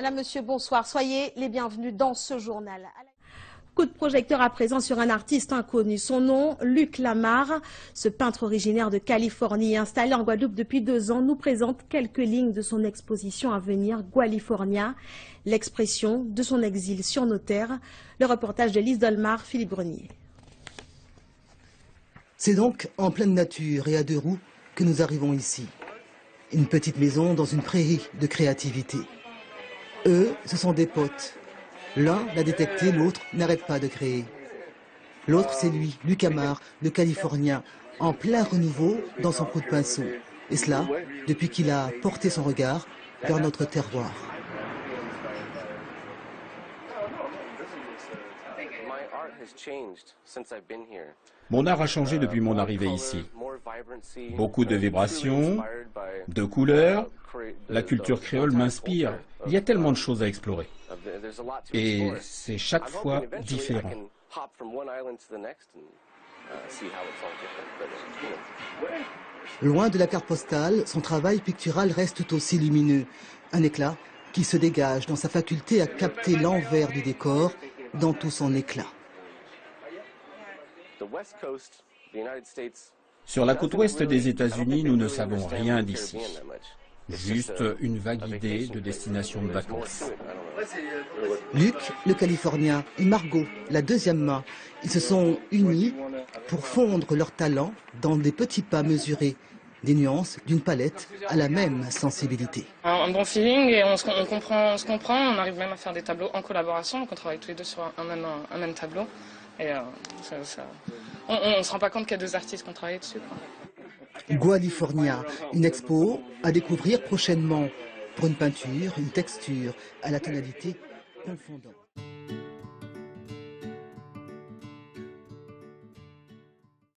Madame, Monsieur, bonsoir. Soyez les bienvenus dans ce journal. Coup de projecteur à présent sur un artiste inconnu. Son nom, Luc Lamar. Ce peintre originaire de Californie, installé en Guadeloupe depuis 2 ans, nous présente quelques lignes de son exposition à venir, Gualifornia, l'expression de son exil sur nos terres. Le reportage de Lise Dolmar, Philippe Grenier. C'est donc en pleine nature et à 2 roues que nous arrivons ici. Une petite maison dans une prairie de créativité. Eux, ce sont des potes. L'un l'a détecté, l'autre n'arrête pas de créer. L'autre, c'est lui, Luc Lamar, le Californien, en plein renouveau dans son coup de pinceau. Et cela, depuis qu'il a porté son regard vers notre terroir. Mon art a changé depuis mon arrivée ici. Beaucoup de vibrations, de couleurs. La culture créole m'inspire. Il y a tellement de choses à explorer. Et c'est chaque fois différent. Loin de la carte postale, son travail pictural reste tout aussi lumineux. Un éclat qui se dégage dans sa faculté à capter l'envers du décor dans tout son éclat. Sur la côte ouest des États-Unis, nous ne savons rien d'ici. Juste une vague idée de destination de vacances. Luc, le Californien, et Margot, la deuxième main, ils se sont unis pour fondre leurs talents dans des petits pas mesurés, des nuances d'une palette à la même sensibilité. Un bon feeling et on se comprend, on arrive même à faire des tableaux en collaboration, donc on travaille tous les deux sur un même tableau. Et on ne se rend pas compte qu'il y a 2 artistes qui ont travaillé dessus, quoi. Gualifornia, une expo à découvrir prochainement pour une peinture, une texture à la tonalité confondante.